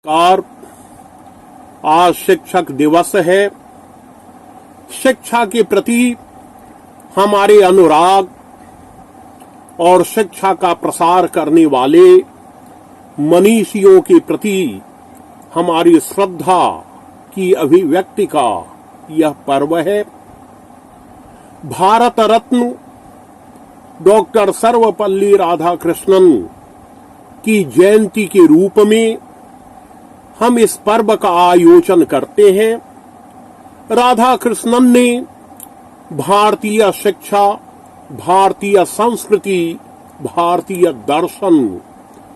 Car आज शिक्षक दिवस है। शिक्षा के प्रति हमारे अनुराग और शिक्षा का प्रसार करने वाले मनीषियों के प्रति हमारी श्रद्धा की अभिव्यक्ति का यह पर्व है। भारत रत्न डॉक्टर सर्वपल्ली राधाकृष्णन की जयंती के रूप में हम इस पर्व का आयोजन करते हैं। राधाकृष्णन ने भारतीय शिक्षा, भारतीय संस्कृति, भारतीय दर्शन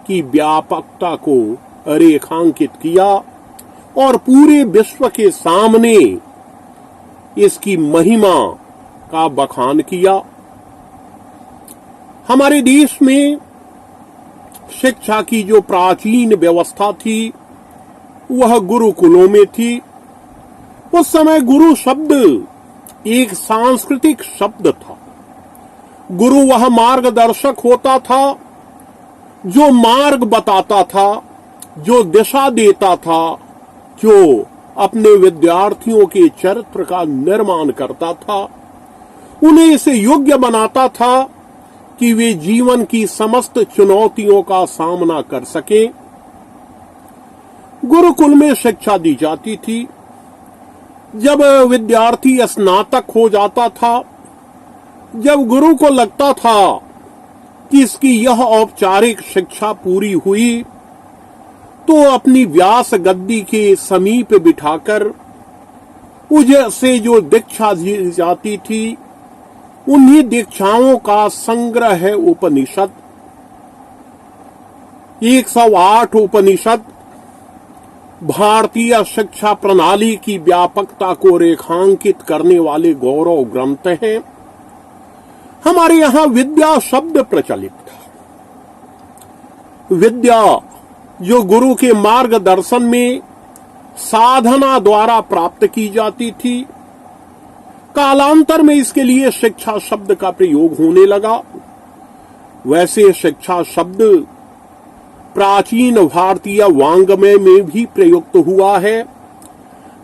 की व्यापकता को रेखांकित किया और पूरे विश्व के सामने इसकी महिमा का बखान किया। हमारे देश में शिक्षा की जो प्राचीन व्यवस्था थी वह गुरुकुलों में थी। उस समय गुरु शब्द एक सांस्कृतिक शब्द था। गुरु वह मार्गदर्शक होता था जो मार्ग बताता था, जो दिशा देता था, जो अपने विद्यार्थियों के चरित्र का निर्माण करता था, उन्हें इसे योग्य बनाता था कि वे जीवन की समस्त चुनौतियों का सामना कर सकें। गुरुकुल में शिक्षा दी जाती थी। जब विद्यार्थी स्नातक हो जाता था, जब गुरु को लगता था कि इसकी यह औपचारिक शिक्षा पूरी हुई, तो अपनी व्यास गद्दी के समीप बिठाकर उसे जो दीक्षा दी जाती थी, उन्हीं दीक्षाओं का संग्रह है उपनिषद। 108 उपनिषद भारतीय शिक्षा प्रणाली की व्यापकता को रेखांकित करने वाले गौरव ग्रंथ हैं। हमारे यहां विद्या शब्द प्रचलित था। विद्या जो गुरु के मार्गदर्शन में साधना द्वारा प्राप्त की जाती थी, कालांतर में इसके लिए शिक्षा शब्द का प्रयोग होने लगा। वैसे शिक्षा शब्द प्राचीन भारतीय वाङ्मय में भी प्रयुक्त हुआ है,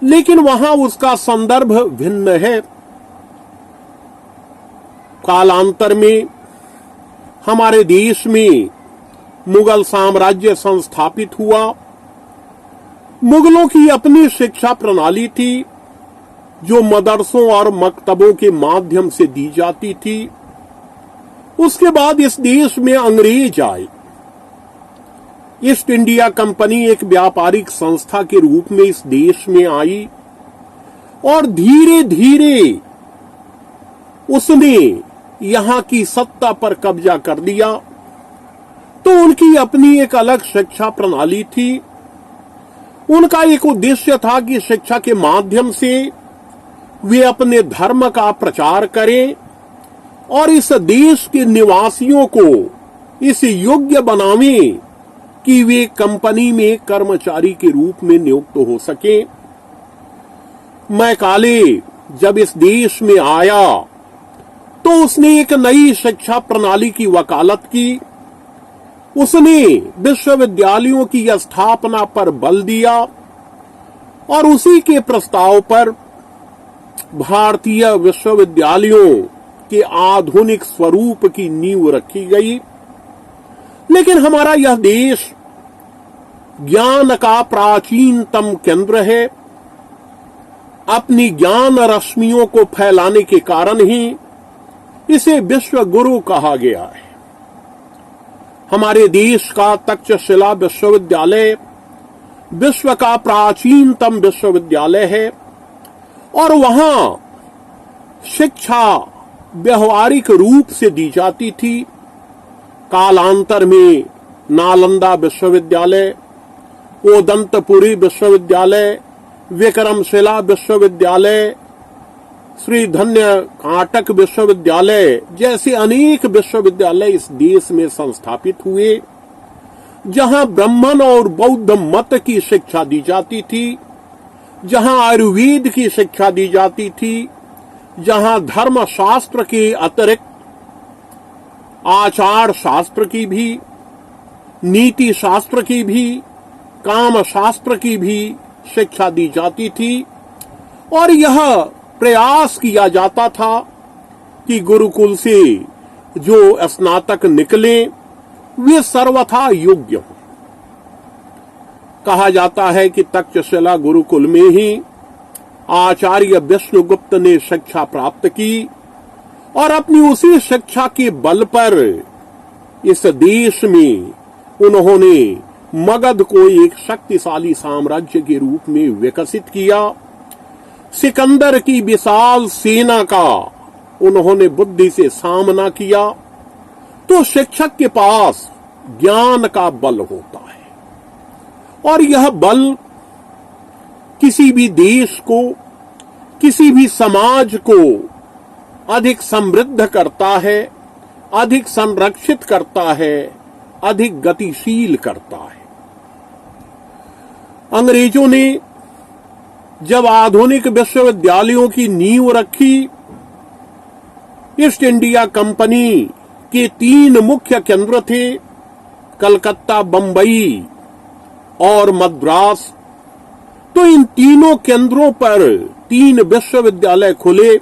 लेकिन वहां उसका संदर्भ भिन्न है। कालांतर में हमारे देश में मुगल साम्राज्य संस्थापित हुआ। मुगलों की अपनी शिक्षा प्रणाली थी जो मदरसों और मकतबों के माध्यम से दी जाती थी। उसके बाद इस देश में अंग्रेज आए। ईस्ट इंडिया कंपनी एक व्यापारिक संस्था के रूप में इस देश में आई और धीरे धीरे उसने यहां की सत्ता पर कब्जा कर लिया। तो उनकी अपनी एक अलग शिक्षा प्रणाली थी। उनका एक उद्देश्य था कि शिक्षा के माध्यम से वे अपने धर्म का प्रचार करें और इस देश के निवासियों को इस योग्य बनावें कि वे कंपनी में कर्मचारी के रूप में नियुक्त हो सके। मैकाले जब इस देश में आया तो उसने एक नई शिक्षा प्रणाली की वकालत की। उसने विश्वविद्यालयों की स्थापना पर बल दिया और उसी के प्रस्ताव पर भारतीय विश्वविद्यालयों के आधुनिक स्वरूप की नींव रखी गई। लेकिन हमारा यह देश ज्ञान का प्राचीनतम केंद्र है। अपनी ज्ञान रश्मियों को फैलाने के कारण ही इसे विश्व गुरु कहा गया है। हमारे देश का तक्षशिला विश्वविद्यालय विश्व का प्राचीनतम विश्वविद्यालय है और वहां शिक्षा व्यवहारिक रूप से दी जाती थी। कालांतर में नालंदा विश्वविद्यालय, ओदंतपुरी विश्वविद्यालय, विक्रमशिला विश्वविद्यालय, श्री धन्य काटक विश्वविद्यालय जैसे अनेक विश्वविद्यालय इस देश में संस्थापित हुए, जहां ब्राह्मण और बौद्ध मत की शिक्षा दी जाती थी, जहां आयुर्वेद की शिक्षा दी जाती थी, जहां धर्म शास्त्र के अतिरिक्त आचार शास्त्र की भी, नीति शास्त्र की भी, काम शास्त्र की भी शिक्षा दी जाती थी और यह प्रयास किया जाता था कि गुरुकुल से जो स्नातक निकले वे सर्वथा योग्य हों। कहा जाता है कि तक्षशिला गुरुकुल में ही आचार्य विष्णुगुप्त ने शिक्षा प्राप्त की और अपनी उसी शिक्षा के बल पर इस देश में उन्होंने मगध को एक शक्तिशाली साम्राज्य के रूप में विकसित किया। सिकंदर की विशाल सेना का उन्होंने बुद्धि से सामना किया। तो शिक्षक के पास ज्ञान का बल होता है और यह बल किसी भी देश को, किसी भी समाज को अधिक समृद्ध करता है, अधिक संरक्षित करता है, अधिक गतिशील करता है। अंग्रेजों ने जब आधुनिक विश्वविद्यालयों की नींव रखी, ईस्ट इंडिया कंपनी के 3 मुख्य केंद्र थे, कलकत्ता, बंबई और मद्रास। तो इन तीनों केंद्रों पर 3 विश्वविद्यालय खुले।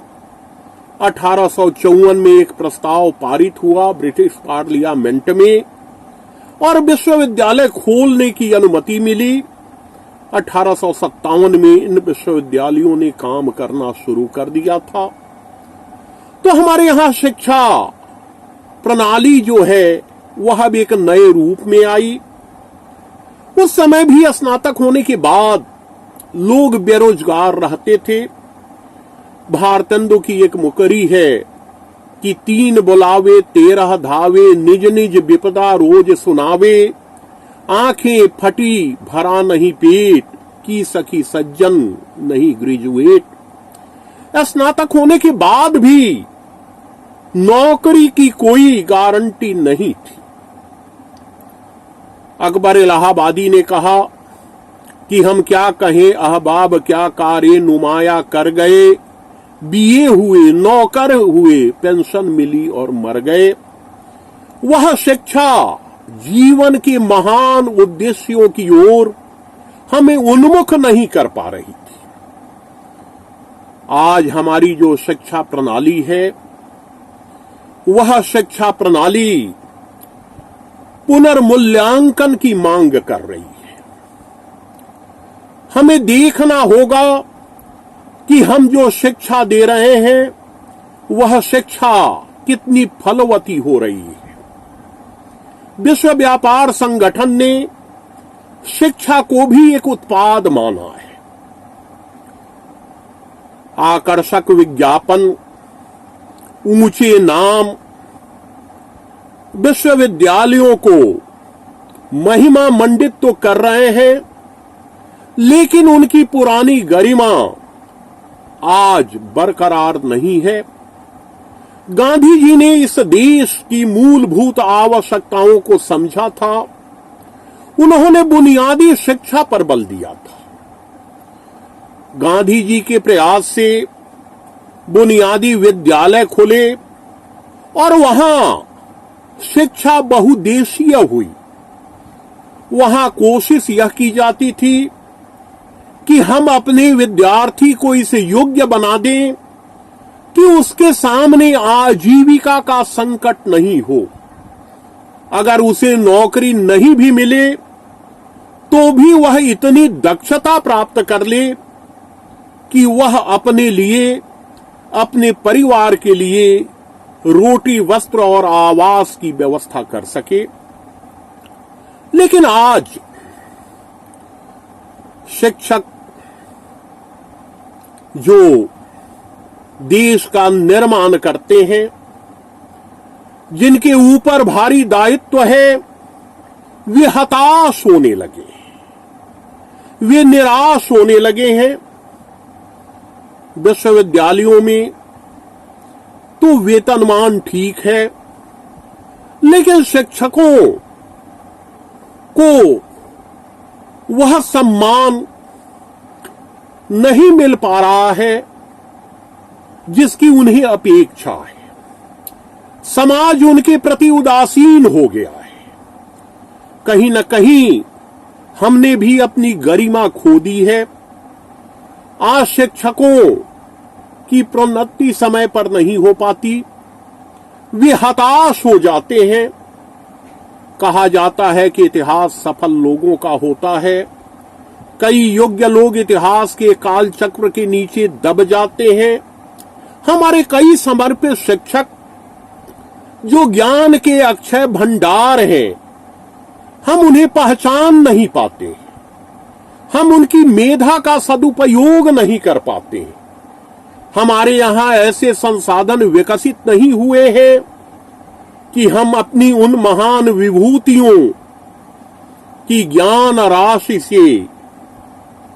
1854 में एक प्रस्ताव पारित हुआ ब्रिटिश पार्लियामेंट में और विश्वविद्यालय खोलने की अनुमति मिली। 1857 में इन विश्वविद्यालयों ने काम करना शुरू कर दिया था। तो हमारे यहां शिक्षा प्रणाली जो है वह भी एक नए रूप में आई। उस समय भी स्नातक होने के बाद लोग बेरोजगार रहते थे। भारतेंदु की एक मुकरी है कि 3 बुलावे 13 धावे, निज निज विपदा रोज सुनावे, आंखें फटी भरा नहीं पेट, की सखी सज्जन नहीं ग्रेजुएट। स्नातक होने के बाद भी नौकरी की कोई गारंटी नहीं थी। अकबर इलाहाबादी ने कहा कि हम क्या कहें अहबाब क्या कार्य नुमाया कर गए, बीए हुए नौकर हुए पेंशन मिली और मर गए। वह शिक्षा जीवन के महान उद्देश्यों की ओर हमें उन्मुख नहीं कर पा रही थी। आज हमारी जो शिक्षा प्रणाली है वह शिक्षा प्रणाली पुनर्मूल्यांकन की मांग कर रही है। हमें देखना होगा कि हम जो शिक्षा दे रहे हैं वह शिक्षा कितनी फलवती हो रही है। विश्व व्यापार संगठन ने शिक्षा को भी एक उत्पाद माना है। आकर्षक विज्ञापन, ऊंचे नाम विश्वविद्यालयों को महिमा मंडित तो कर रहे हैं, लेकिन उनकी पुरानी गरिमा आज बरकरार नहीं है। गांधी जी ने इस देश की मूलभूत आवश्यकताओं को समझा था। उन्होंने बुनियादी शिक्षा पर बल दिया था। गांधी जी के प्रयास से बुनियादी विद्यालय खुले और वहां शिक्षा बहुदेशीय हुई। वहां कोशिश यह की जाती थी कि हम अपने विद्यार्थी को इसे योग्य बना दें कि उसके सामने आजीविका का संकट नहीं हो। अगर उसे नौकरी नहीं भी मिले तो भी वह इतनी दक्षता प्राप्त कर ले कि वह अपने लिए, अपने परिवार के लिए रोटी, वस्त्र और आवास की व्यवस्था कर सके। लेकिन आज शिक्षक जो देश का निर्माण करते हैं, जिनके ऊपर भारी दायित्व है, वे हताश होने लगे, वे निराश होने लगे हैं। विश्वविद्यालयों में तो वेतनमान ठीक है, लेकिन शिक्षकों को वह सम्मान नहीं मिल पा रहा है जिसकी उन्हें अपेक्षा है। समाज उनके प्रति उदासीन हो गया है। कहीं न कहीं हमने भी अपनी गरिमा खो दी है। आज शिक्षकों की प्रोन्नति समय पर नहीं हो पाती, वे हताश हो जाते हैं। कहा जाता है कि इतिहास सफल लोगों का होता है। कई योग्य लोग इतिहास के काल चक्र के नीचे दब जाते हैं। हमारे कई समर्पित शिक्षक जो ज्ञान के अक्षय भंडार हैं, हम उन्हें पहचान नहीं पाते। हम उनकी मेधा का सदुपयोग नहीं कर पाते। हमारे यहां ऐसे संसाधन विकसित नहीं हुए हैं कि हम अपनी उन महान विभूतियों की ज्ञान राशि से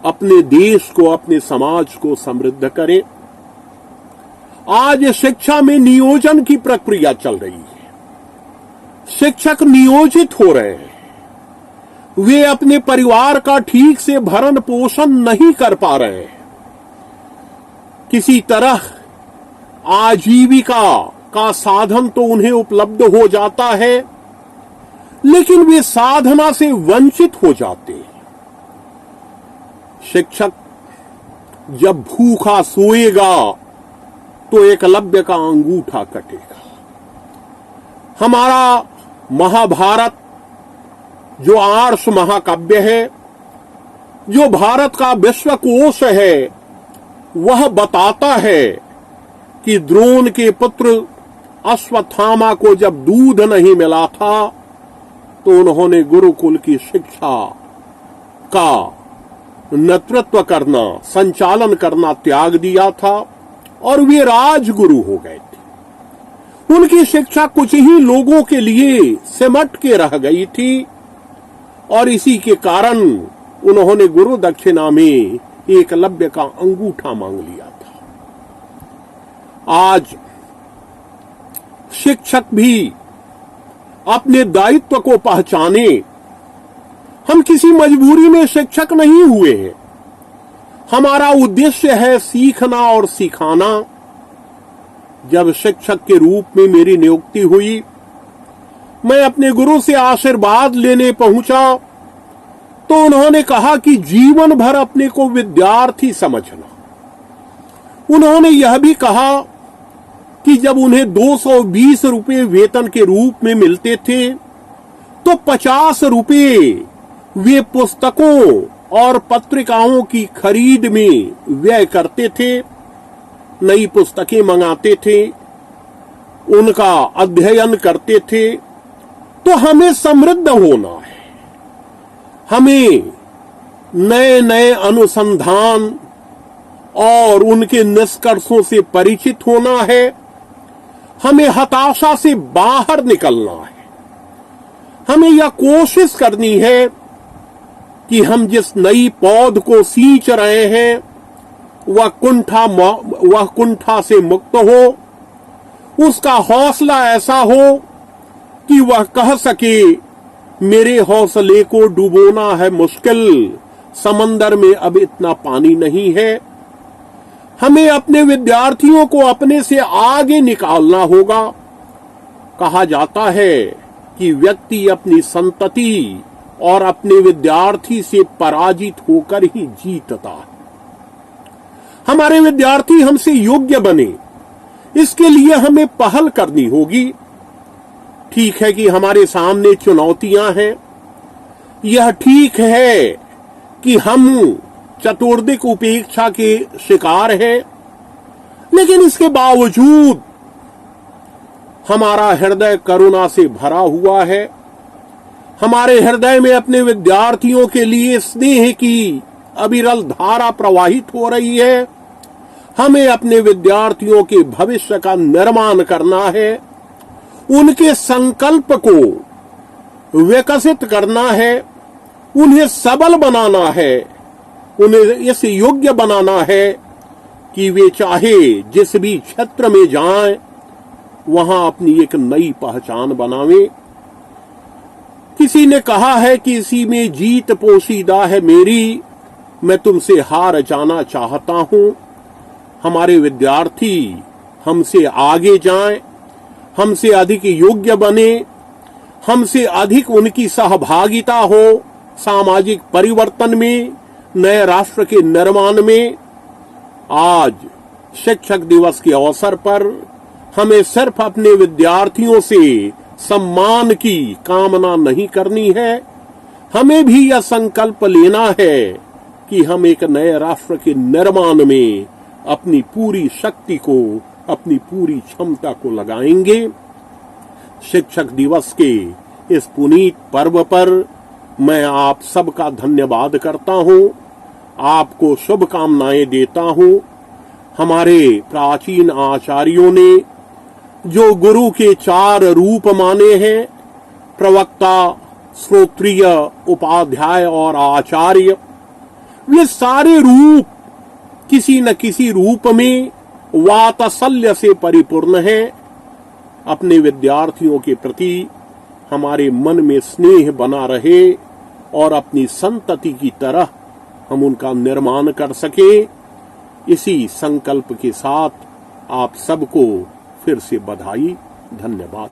अपने देश को, अपने समाज को समृद्ध करें। आज शिक्षा में नियोजन की प्रक्रिया चल रही है। शिक्षक नियोजित हो रहे हैं। वे अपने परिवार का ठीक से भरण पोषण नहीं कर पा रहे हैं। किसी तरह आजीविका का साधन तो उन्हें उपलब्ध हो जाता है, लेकिन वे साधना से वंचित हो जाते हैं। शिक्षक जब भूखा सोएगा तो एकलव्य का अंगूठा कटेगा। हमारा महाभारत जो आर्ष महाकाव्य है, जो भारत का विश्वकोश है, वह बताता है कि द्रोण के पुत्र अश्वत्थामा को जब दूध नहीं मिला था तो उन्होंने गुरुकुल की शिक्षा का नेतृत्व करना, संचालन करना त्याग दिया था और वे राजगुरु हो गए थे। उनकी शिक्षा कुछ ही लोगों के लिए सिमट के रह गई थी और इसी के कारण उन्होंने गुरु दक्षिणा में एकलव्य का अंगूठा मांग लिया था। आज शिक्षक भी अपने दायित्व को पहचाने। हम किसी मजबूरी में शिक्षक नहीं हुए हैं। हमारा उद्देश्य है सीखना और सिखाना। जब शिक्षक के रूप में मेरी नियुक्ति हुई, मैं अपने गुरु से आशीर्वाद लेने पहुंचा तो उन्होंने कहा कि जीवन भर अपने को विद्यार्थी समझना। उन्होंने यह भी कहा कि जब उन्हें 220 रुपये वेतन के रूप में मिलते थे तो 50 रुपये वे पुस्तकों और पत्रिकाओं की खरीद में व्यय करते थे, नई पुस्तकें मंगाते थे, उनका अध्ययन करते थे। तो हमें समृद्ध होना है, हमें नए नए अनुसंधान और उनके निष्कर्षों से परिचित होना है, हमें हताशा से बाहर निकलना है। हमें यह कोशिश करनी है कि हम जिस नई पौध को सींच रहे हैं वह कुंठा से मुक्त हो, उसका हौसला ऐसा हो कि वह कह सके मेरे हौसले को डुबोना है मुश्किल, समंदर में अब इतना पानी नहीं है। हमें अपने विद्यार्थियों को अपने से आगे निकालना होगा। कहा जाता है कि व्यक्ति अपनी संतति और अपने विद्यार्थी से पराजित होकर ही जीतता है। हमारे विद्यार्थी हमसे योग्य बने, इसके लिए हमें पहल करनी होगी। ठीक है कि हमारे सामने चुनौतियां हैं। यह ठीक है कि हम चतुर्दिक उपेक्षा के शिकार हैं, लेकिन इसके बावजूद हमारा हृदय करुणा से भरा हुआ है। हमारे हृदय में अपने विद्यार्थियों के लिए स्नेह की अविरल धारा प्रवाहित हो रही है। हमें अपने विद्यार्थियों के भविष्य का निर्माण करना है, उनके संकल्प को विकसित करना है, उन्हें सबल बनाना है, उन्हें इस योग्य बनाना है कि वे चाहे जिस भी क्षेत्र में जाएं वहां अपनी एक नई पहचान बनावें। किसी ने कहा है कि इसी में जीत पोशीदा है मेरी, मैं तुमसे हार जाना चाहता हूं। हमारे विद्यार्थी हमसे आगे जाएं, हमसे अधिक योग्य बने, हमसे अधिक उनकी सहभागिता हो, सामाजिक परिवर्तन में, नए राष्ट्र के निर्माण में आज शिक्षक दिवस के अवसर पर हमें सिर्फ अपने विद्यार्थियों से सम्मान की कामना नहीं करनी है, हमें भी यह संकल्प लेना है कि हम एक नए राष्ट्र के निर्माण में अपनी पूरी शक्ति को, अपनी पूरी क्षमता को लगाएंगे। शिक्षक दिवस के इस पुनीत पर्व पर मैं आप सबका धन्यवाद करता हूं, आपको शुभकामनाएं देता हूं। हमारे प्राचीन आचार्यों ने जो गुरु के 4 रूप माने हैं, प्रवक्ता, श्रोत्रिय, उपाध्याय और आचार्य, वे सारे रूप किसी न किसी रूप में वात्सल्य से परिपूर्ण हैं। अपने विद्यार्थियों के प्रति हमारे मन में स्नेह बना रहे और अपनी संतति की तरह हम उनका निर्माण कर सके, इसी संकल्प के साथ आप सबको फिर से बधाई, धन्यवाद।